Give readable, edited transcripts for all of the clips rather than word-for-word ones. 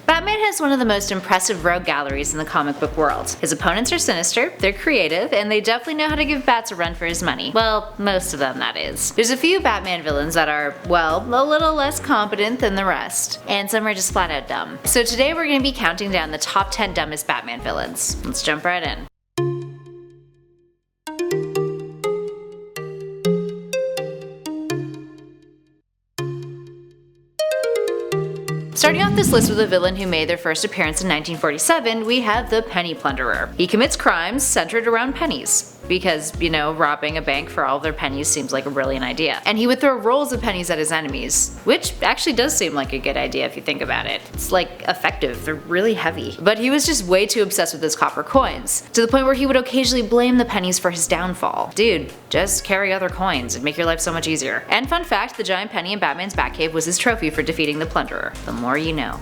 Batman has one of the most impressive rogue galleries in the comic book world. His opponents are sinister, they're creative, and they definitely know how to give Bats a run for his money. Well, most of them, that is. There's a few Batman villains that are, well, a little less competent than the rest, and some are just flat out dumb. So today we're going to be counting down the top 10 dumbest Batman villains. Let's jump right in. Starting off this list with a villain who made their first appearance in 1947, we have the Penny Plunderer. He commits crimes centered around pennies. Because, you know, robbing a bank for all of their pennies seems like a brilliant idea. And he would throw rolls of pennies at his enemies, which actually does seem like a good idea if you think about it. It's like effective, they're really heavy. But he was just way too obsessed with his copper coins, to the point where he would occasionally blame the pennies for his downfall. Dude, just carry other coins, it'd make your life so much easier. And fun fact, the giant penny in Batman's Batcave was his trophy for defeating the Plunderer. The more you know.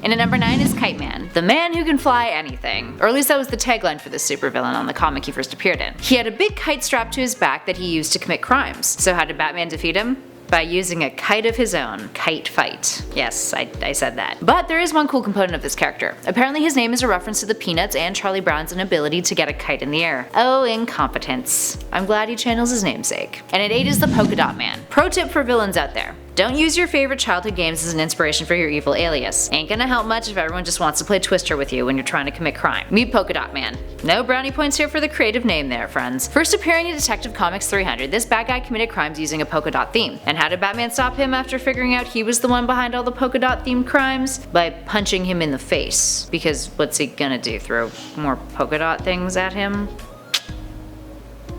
And at number 9 is Kite Man, the man who can fly anything. Or at least that was the tagline for this supervillain on the comic he first appeared in. He had a big kite strapped to his back that he used to commit crimes. So how did Batman defeat him? By using a kite of his own. Kite fight. Yes, I said that. But there is one cool component of this character. Apparently his name is a reference to the Peanuts and Charlie Brown's inability to get a kite in the air. Oh, incompetence. I'm glad he channels his namesake. And at 8 is the Polka-Dot Man. Pro tip for villains out there. Don't use your favorite childhood games as an inspiration for your evil alias. Ain't gonna help much if everyone just wants to play Twister with you when you're trying to commit crime. Meet Polka-Dot Man. No brownie points here for the creative name there, friends. First appearing in Detective Comics 300, this bad guy committed crimes using a polka dot theme. And how did Batman stop him after figuring out he was the one behind all the polka dot themed crimes? By punching him in the face. Because what's he gonna do, throw more polka dot things at him?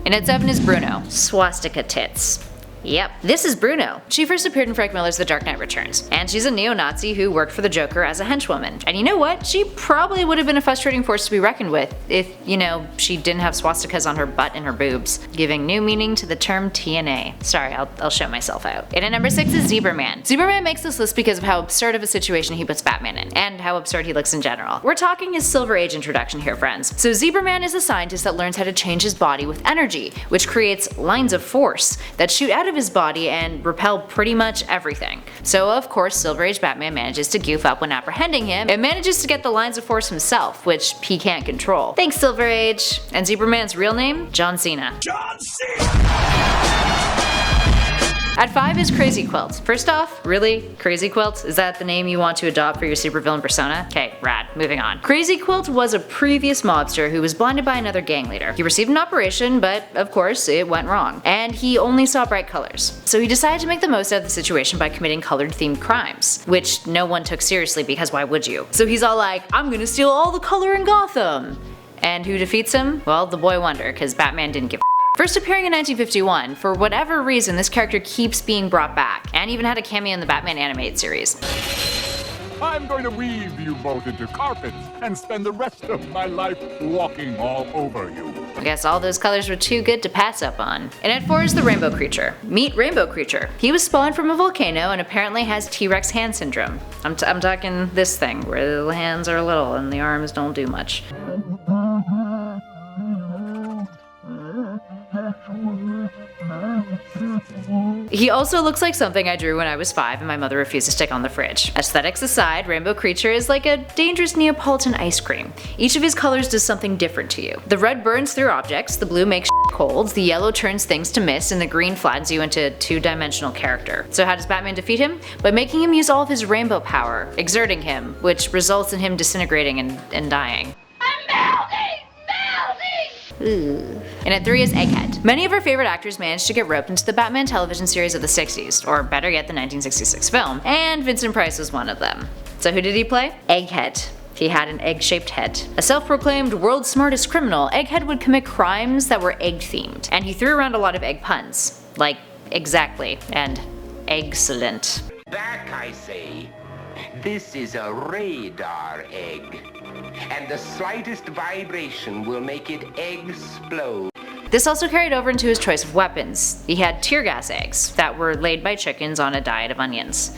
And at 7 is Bruno. Swastika tits. Yep, this is Bruno. She first appeared in Frank Miller's The Dark Knight Returns, and she's a neo-Nazi who worked for the Joker as a henchwoman. And you know what? She probably would have been a frustrating force to be reckoned with if, you know, she didn't have swastikas on her butt and her boobs, giving new meaning to the term TNA. Sorry, I'll show myself out. And at number 6 is Zebra Man. Zebra Man makes this list because of how absurd of a situation he puts Batman in, and how absurd he looks in general. We're talking his Silver Age introduction here, friends. So Zebra Man is a scientist that learns how to change his body with energy, which creates lines of force that shoot out of his body and repel pretty much everything. So of course Silver Age Batman manages to goof up when apprehending him and manages to get the lines of force himself, which he can't control. Thanks Silver Age! And Zebra Man's real name? John Cena. John Cena! At 5 is Crazy Quilt. First off, really? Crazy Quilt? Is that the name you want to adopt for your supervillain persona? Okay, rad. Moving on. Crazy Quilt was a previous mobster who was blinded by another gang leader. He received an operation, but of course it went wrong. And he only saw bright colors. So he decided to make the most out of the situation by committing colored themed crimes, which no one took seriously because why would you? So he's all like, I'm gonna steal all the color in Gotham! And who defeats him? Well, the Boy Wonder, because Batman didn't give a First appearing in 1951, for whatever reason this character keeps being brought back, and even had a cameo in the Batman animated series. I'm going to weave you both into carpets and spend the rest of my life walking all over you. I guess all those colors were too good to pass up on. And at 4 is the Rainbow Creature. Meet Rainbow Creature. He was spawned from a volcano and apparently has T-Rex hand syndrome. I'm talking this thing, where the hands are little and the arms don't do much. He also looks like something I drew when I was 5 and my mother refused to stick on the fridge. Aesthetics aside, Rainbow Creature is like a dangerous Neapolitan ice cream. Each of his colors does something different to you. The red burns through objects, the blue makes cold, the yellow turns things to mist, and the green flattens you into a two-dimensional character. So how does Batman defeat him? By making him use all of his rainbow power, exerting him, which results in him disintegrating and dying. Ooh. And at 3 is Egghead. Many of our favorite actors managed to get roped into the Batman television series of the 60s, or better yet the 1966 film, and Vincent Price was one of them. So who did he play? Egghead. He had an egg-shaped head. A self-proclaimed world's smartest criminal, Egghead would commit crimes that were egg-themed, and he threw around a lot of egg puns. Like, exactly, and excellent. Back, I say. This is a radar egg. And the slightest vibration will make it explode. This also carried over into his choice of weapons. He had tear gas eggs that were laid by chickens on a diet of onions.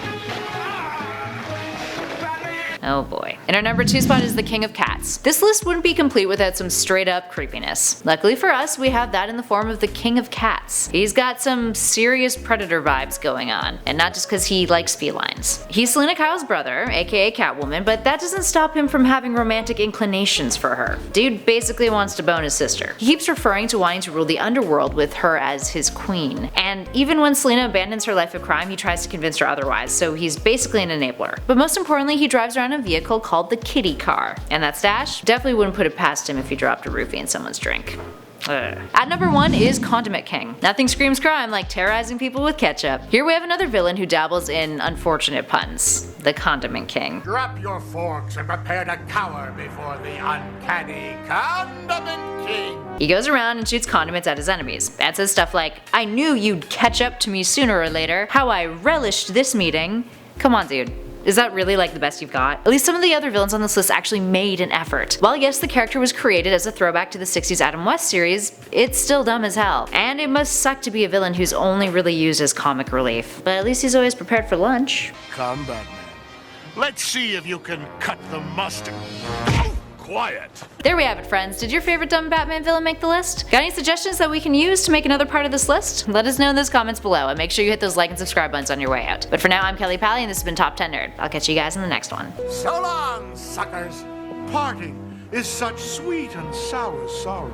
Oh boy. In our number 2 spot is the King of Cats. This list wouldn't be complete without some straight up creepiness. Luckily for us, we have that in the form of the King of Cats. He's got some serious predator vibes going on, and not just because he likes felines. He's Selena Kyle's brother, aka Catwoman, but that doesn't stop him from having romantic inclinations for her. Dude basically wants to bone his sister. He keeps referring to wanting to rule the underworld with her as his queen, and even when Selena abandons her life of crime, he tries to convince her otherwise, so he's basically an enabler. But most importantly, he drives around a vehicle called the Kitty car. And that stash? Definitely wouldn't put it past him if he dropped a roofie in someone's drink. Ugh. At number 1 is Condiment King. Nothing screams crime like terrorizing people with ketchup. Here we have another villain who dabbles in unfortunate puns. The Condiment King. Drop your forks and prepare to cower before the uncanny Condiment King. He goes around and shoots condiments at his enemies, and says stuff like, "I knew you'd catch up to me sooner or later, how I relished this meeting." Come on, dude. Is that really like the best you've got? At least some of the other villains on this list actually made an effort. While yes, the character was created as a throwback to the 60s Adam West series, it's still dumb as hell. And it must suck to be a villain who's only really used as comic relief. But at least he's always prepared for lunch. Come, Batman. Let's see if you can cut the mustard. Quiet. There we have it, friends. Did your favorite dumb Batman villain make the list? Got any suggestions that we can use to make another part of this list? Let us know in those comments below, and make sure you hit those like and subscribe buttons on your way out. But for now, I'm Kelly Pally, and this has been Top 10 Nerd. I'll catch you guys in the next one. So long, suckers. Parting is such sweet and sour sorrow.